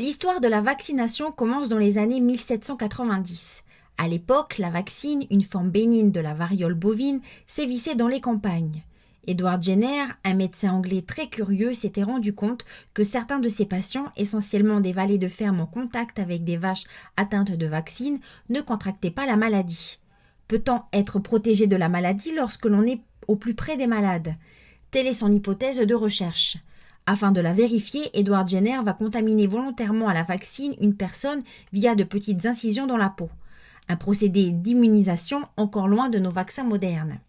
L'histoire de la vaccination commence dans les années 1790. À l'époque, la vaccine, une forme bénigne de la variole bovine, sévissait dans les campagnes. Edward Jenner, un médecin anglais très curieux, s'était rendu compte que certains de ses patients, essentiellement des valets de ferme en contact avec des vaches atteintes de vaccine, ne contractaient pas la maladie. Peut-on être protégé de la maladie lorsque l'on est au plus près des malades? Telle est son hypothèse de recherche. Afin de la vérifier, Edward Jenner va contaminer volontairement à la vaccine une personne via de petites incisions dans la peau. Un procédé d'immunisation encore loin de nos vaccins modernes.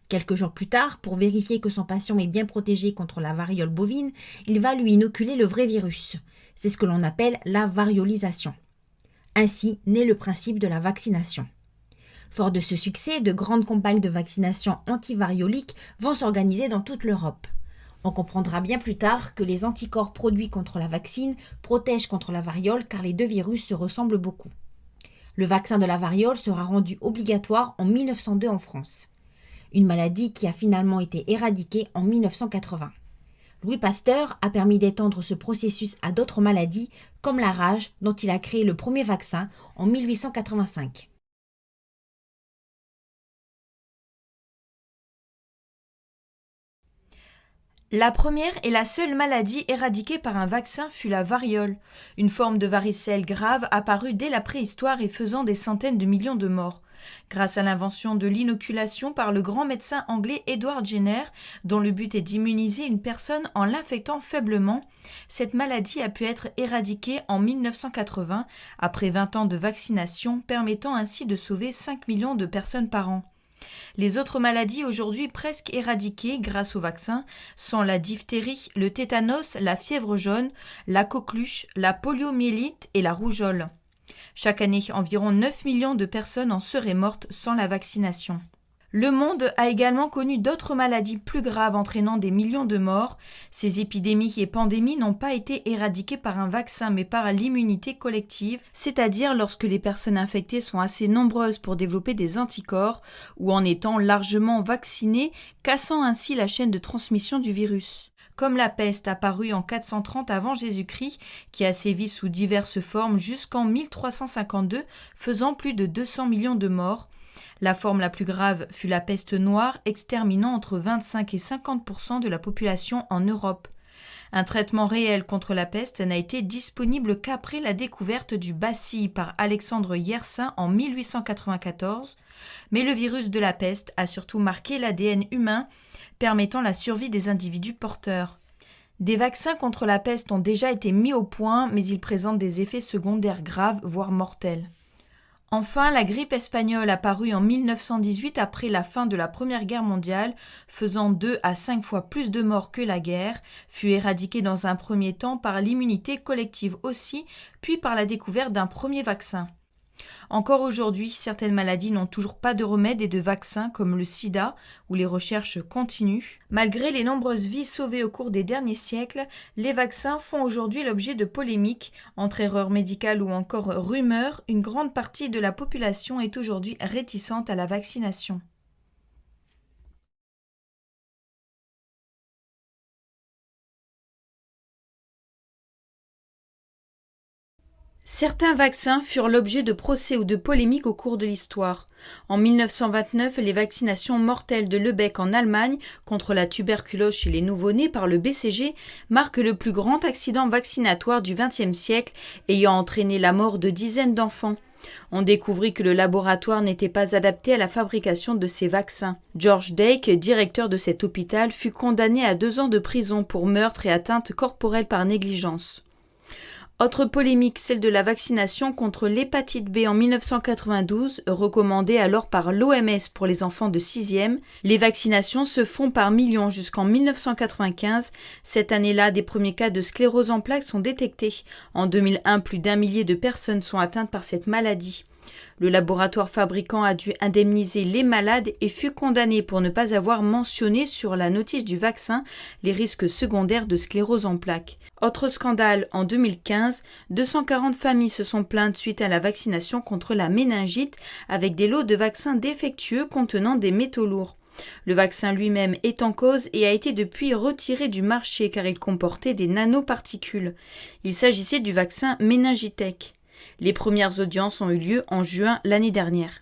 Quelques jours plus tard, pour vérifier que son patient est bien protégé contre la variole bovine, il va lui inoculer le vrai virus. C'est ce que l'on appelle la variolisation. Ainsi naît le principe de la vaccination. Fort de ce succès, de grandes campagnes de vaccination antivariolique vont s'organiser dans toute l'Europe. On comprendra bien plus tard que les anticorps produits contre la vaccine protègent contre la variole car les deux virus se ressemblent beaucoup. Le vaccin de la variole sera rendu obligatoire en 1902 en France. Une maladie qui a finalement été éradiquée en 1980. Louis Pasteur a permis d'étendre ce processus à d'autres maladies comme la rage dont il a créé le premier vaccin en 1885. La première et la seule maladie éradiquée par un vaccin fut la variole, une forme de varicelle grave apparue dès la préhistoire et faisant des centaines de millions de morts. Grâce à l'invention de l'inoculation par le grand médecin anglais Edward Jenner, dont le but est d'immuniser une personne en l'infectant faiblement, cette maladie a pu être éradiquée en 1980, après 20 ans de vaccination, permettant ainsi de sauver 5 millions de personnes par an. Les autres maladies aujourd'hui presque éradiquées grâce au vaccin sont la diphtérie, le tétanos, la fièvre jaune, la coqueluche, la poliomyélite et la rougeole. Chaque année, environ 9 millions de personnes en seraient mortes sans la vaccination. Le monde a également connu d'autres maladies plus graves entraînant des millions de morts. Ces épidémies et pandémies n'ont pas été éradiquées par un vaccin mais par l'immunité collective, c'est-à-dire lorsque les personnes infectées sont assez nombreuses pour développer des anticorps ou en étant largement vaccinées, cassant ainsi la chaîne de transmission du virus. Comme la peste apparue en 430 avant Jésus-Christ, qui a sévi sous diverses formes jusqu'en 1352, faisant plus de 200 millions de morts. La forme la plus grave fut la peste noire, exterminant entre 25 et 50% de la population en Europe. Un traitement réel contre la peste n'a été disponible qu'après la découverte du bacille par Alexandre Yersin en 1894, mais le virus de la peste a surtout marqué l'ADN humain, permettant la survie des individus porteurs. Des vaccins contre la peste ont déjà été mis au point, mais ils présentent des effets secondaires graves, voire mortels. Enfin, la grippe espagnole apparue en 1918 après la fin de la Première Guerre mondiale, faisant 2 à 5 fois plus de morts que la guerre, fut éradiquée dans un premier temps par l'immunité collective aussi, puis par la découverte d'un premier vaccin. Encore aujourd'hui, certaines maladies n'ont toujours pas de remède et de vaccin comme le sida, où les recherches continuent. Malgré les nombreuses vies sauvées au cours des derniers siècles, les vaccins font aujourd'hui l'objet de polémiques. Entre erreurs médicales ou encore rumeurs, une grande partie de la population est aujourd'hui réticente à la vaccination. Certains vaccins furent l'objet de procès ou de polémiques au cours de l'histoire. En 1929, les vaccinations mortelles de Lübeck en Allemagne contre la tuberculose chez les nouveau-nés par le BCG marquent le plus grand accident vaccinatoire du XXe siècle, ayant entraîné la mort de dizaines d'enfants. On découvrit que le laboratoire n'était pas adapté à la fabrication de ces vaccins. George Dake, directeur de cet hôpital, fut condamné à 2 ans de prison pour meurtre et atteinte corporelle par négligence. Autre polémique, celle de la vaccination contre l'hépatite B en 1992, recommandée alors par l'OMS pour les enfants de 6e. Les vaccinations se font par millions jusqu'en 1995. Cette année-là, des premiers cas de sclérose en plaques sont détectés. En 2001, plus d'1 millier de personnes sont atteintes par cette maladie. Le laboratoire fabricant a dû indemniser les malades et fut condamné pour ne pas avoir mentionné sur la notice du vaccin les risques secondaires de sclérose en plaques. Autre scandale, en 2015, 240 familles se sont plaintes suite à la vaccination contre la méningite avec des lots de vaccins défectueux contenant des métaux lourds. Le vaccin lui-même est en cause et a été depuis retiré du marché car il comportait des nanoparticules. Il s'agissait du vaccin Méningitech. Les premières audiences ont eu lieu en juin l'année dernière.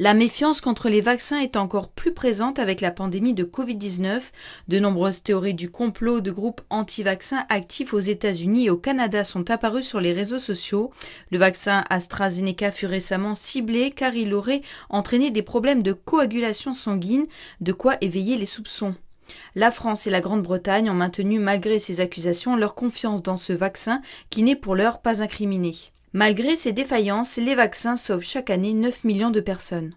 La méfiance contre les vaccins est encore plus présente avec la pandémie de Covid-19. De nombreuses théories du complot de groupes anti-vaccins actifs aux États-Unis et au Canada sont apparues sur les réseaux sociaux. Le vaccin AstraZeneca fut récemment ciblé car il aurait entraîné des problèmes de coagulation sanguine, de quoi éveiller les soupçons. La France et la Grande-Bretagne ont maintenu malgré ces accusations leur confiance dans ce vaccin qui n'est pour l'heure pas incriminé. Malgré ces défaillances, les vaccins sauvent chaque année 9 millions de personnes.